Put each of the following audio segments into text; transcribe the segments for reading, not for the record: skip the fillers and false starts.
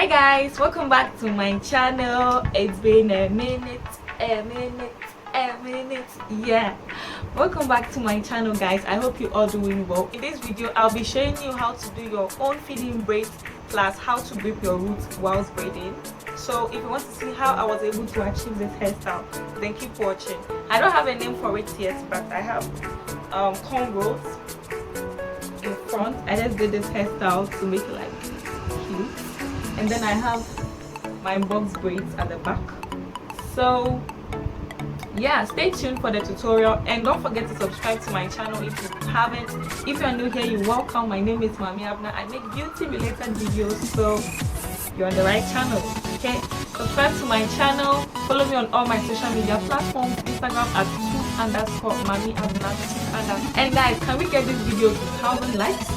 Hi guys, welcome back to my channel. It's been a minute. Yeah, welcome back to my channel guys. I hope you all doing well. In this video I'll be showing you how to do your own feeding braids plus how to grip your roots whilst braiding. So if you want to see how I was able to achieve this hairstyle, then keep watching. I don't have a name for it yet, but I have cornrows in front. I just did this hairstyle to make it like cute, and then I have my box braids at the back. So yeah, stay tuned for the tutorial, and don't forget to subscribe to my channel if you haven't. If you're new here, you're welcome. My name is Mami Abna. I make beauty related videos, so you're on the right channel. Okay, subscribe to my channel, follow me on all my social media platforms, Instagram at @2_Mami Abna 2_. And guys, can we get this video to 1,000 likes?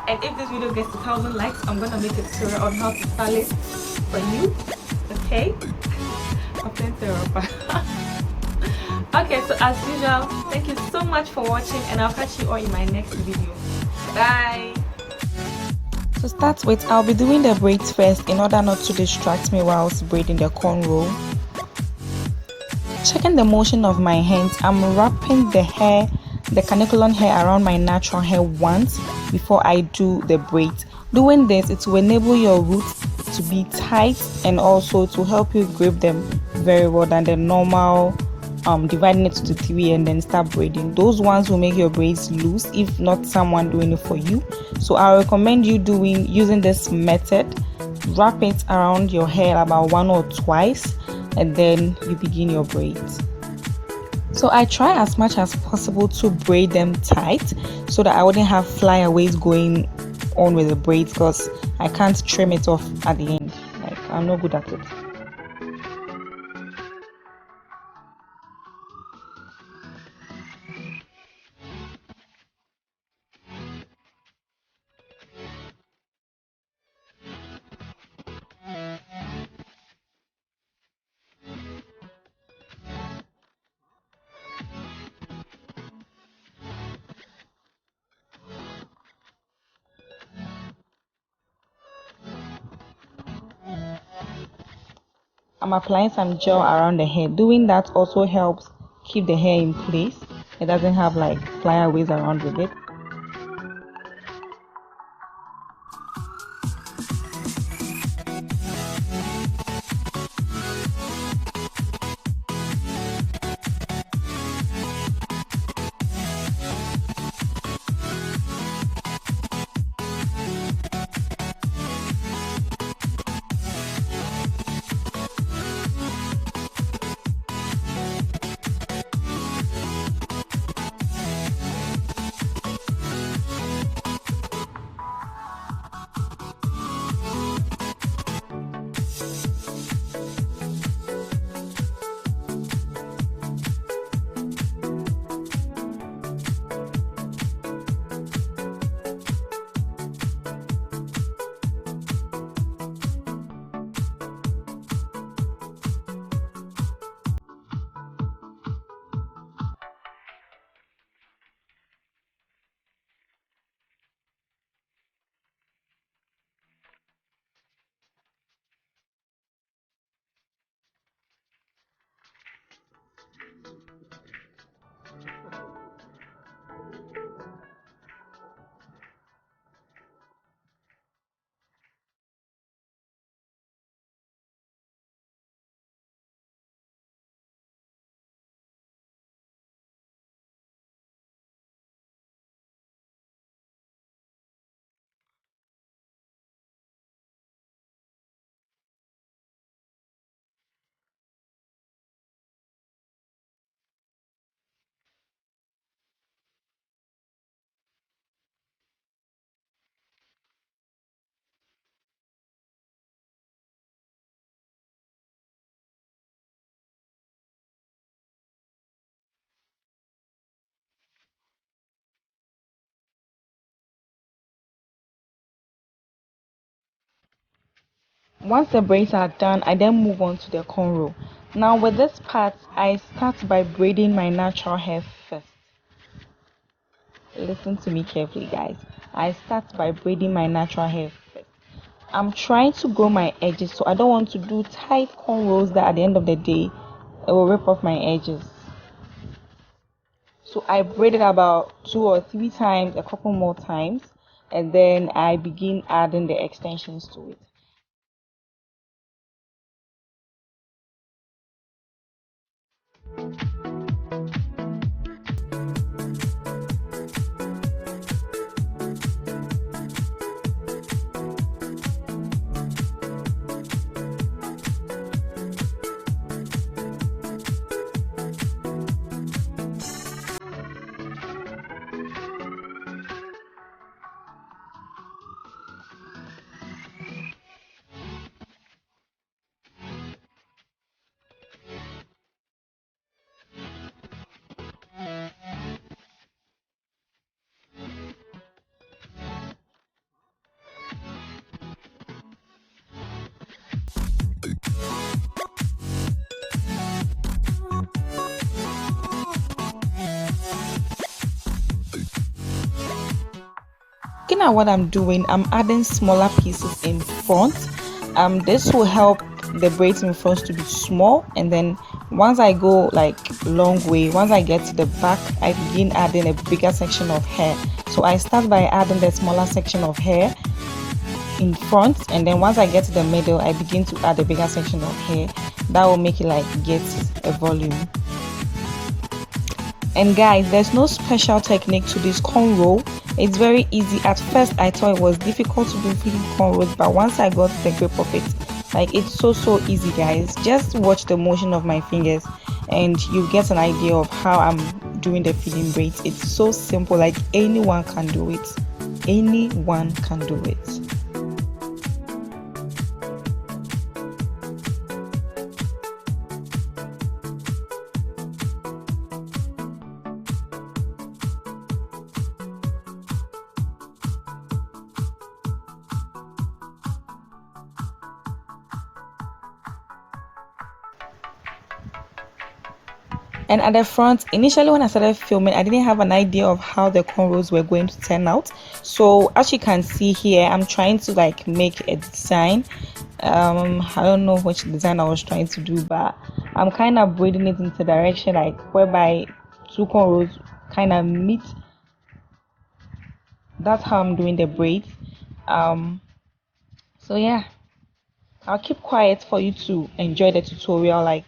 And if this video gets to 1,000 likes, I'm gonna make a tutorial on how to style it for you. Okay. Okay, so as usual, thank you so much for watching, and I'll catch you all in my next video. Bye. To start with, I'll be doing the braids first in order not to distract me whilst braiding the cornrow. Checking the motion of my hands, I'm wrapping the caniculum hair around my natural hair once before I do the braids. Doing this, it will enable your roots to be tight and also to help you grip them very well than the normal dividing it to 3 and then start braiding. Those ones will make your braids loose if not someone doing it for you. So I recommend you using this method. Wrap it around your hair about 1 or twice and then you begin your braids. So I try as much as possible to braid them tight so that I wouldn't have flyaways going on with the braids, because I can't trim it off at the end. Like, I'm not good at it. I'm applying some gel around the hair. Doing that also helps keep the hair in place. It doesn't have like flyaways around with it. Once the braids are done, I then move on to the cornrow. Now with this part, I start by braiding my natural hair first. Listen to me carefully, guys. I start by braiding my natural hair first. I'm trying to grow my edges, so I don't want to do tight cornrows that at the end of the day it will rip off my edges. So I braid it about 2 or 3 times, a couple more times, and then I begin adding the extensions to it. Looking at what I'm doing, I'm adding smaller pieces in front. This will help the braids in front to be small, and then once I go like long way, once I get to the back, I begin adding a bigger section of hair. So I start by adding the smaller section of hair in front, and then once I get to the middle, I begin to add a bigger section of hair. That will make it like get a volume. And guys, there's no special technique to this cornrow. It's very easy. At first I thought it was difficult to do fitting cornrows, but once I got the grip of it, like, it's so easy, guys. Just watch the motion of my fingers and you get an idea of how I'm doing the fitting braids. It's so simple, like anyone can do it. Anyone can do it. And at the front, initially when I started filming, I didn't have an idea of how the cornrows were going to turn out. So as you can see here, I'm trying to like make a design. I don't know which design I was trying to do, but I'm kind of braiding it into direction like whereby two cornrows kind of meet. That's how I'm doing the braids. So yeah, I'll keep quiet for you to enjoy the tutorial. Like,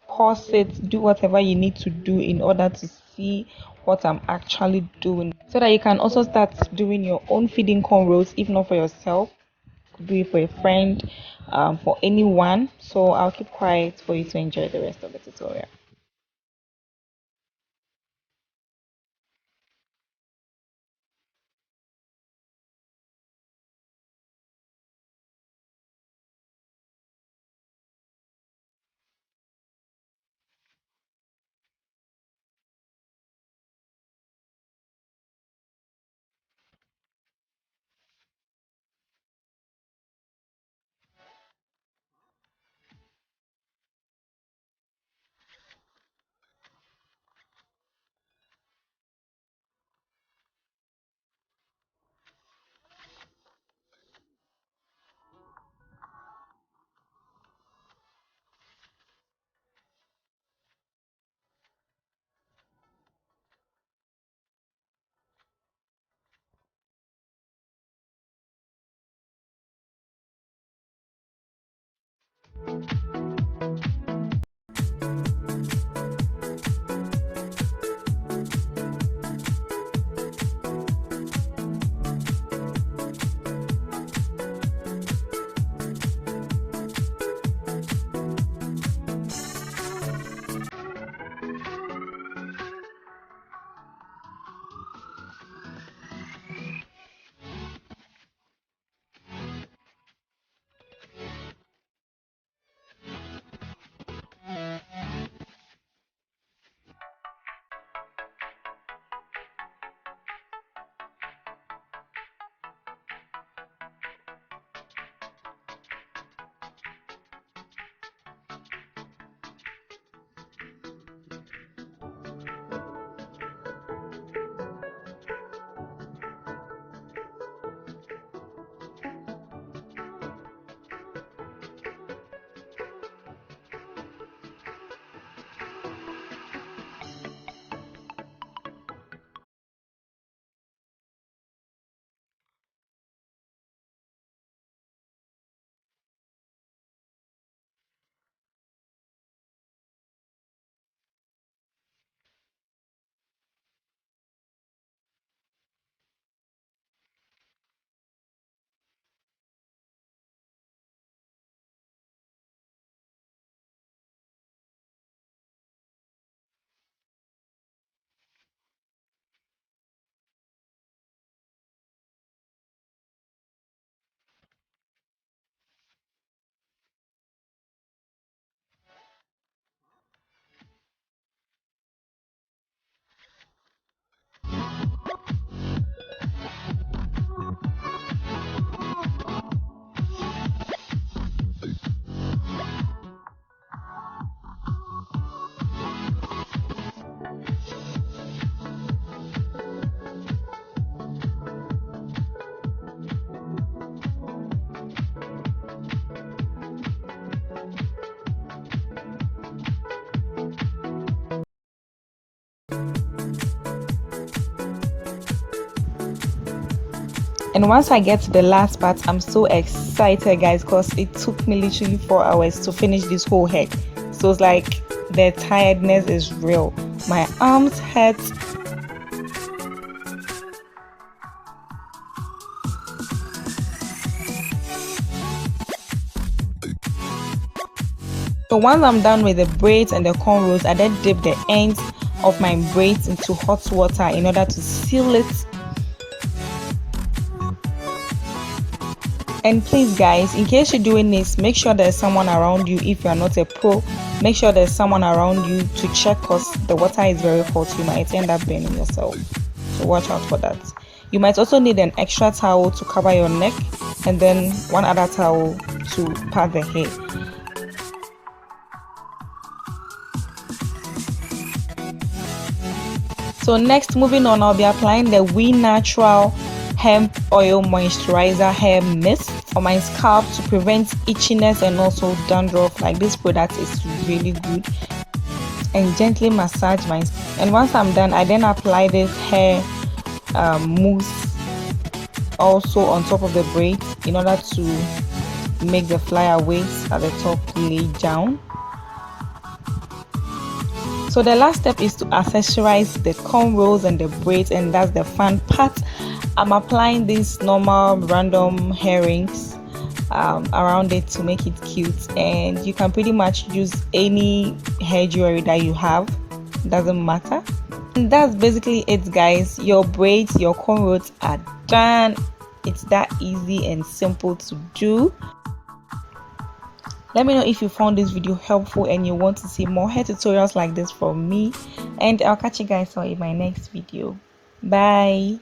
pause it, do whatever you need to do in order to see what I'm actually doing, so that you can also start doing your own feeding cornrows. If not for yourself, do it for a friend, for anyone. So I'll keep quiet for you to enjoy the rest of the tutorial. And once I get to the last part, I'm so excited, guys, because it took me literally 4 hours to finish this whole head. So it's like the tiredness is real. My arms hurt. So once I'm done with the braids and the cornrows, I then dip the ends of my braids into hot water in order to seal it. And please guys, in case you're doing this, make sure there's someone around you. If you're not a pro, make sure there's someone around you to check, because the water is very hot. You might end up burning yourself, so watch out for that. You might also need an extra towel to cover your neck, and then one other towel to part the hair. So next, moving on, I'll be applying the We Natural hemp oil moisturizer hair mist on my scalp to prevent itchiness and also dandruff. Like, this product is really good. And gently massage my scalp. And once I'm done, I then apply this hair mousse also on top of the braids in order to make the flyaways at the top lay down. So the last step is to accessorize the cornrows and the braids, and that's the fun part. I'm applying these normal random hair rings around it to make it cute, and you can pretty much use any hair jewelry that you have, doesn't matter. And that's basically it, guys. Your braids, your cornrows are done. It's that easy and simple to do. Let me know if you found this video helpful and you want to see more hair tutorials like this from me, and I'll catch you guys all in my next video. Bye.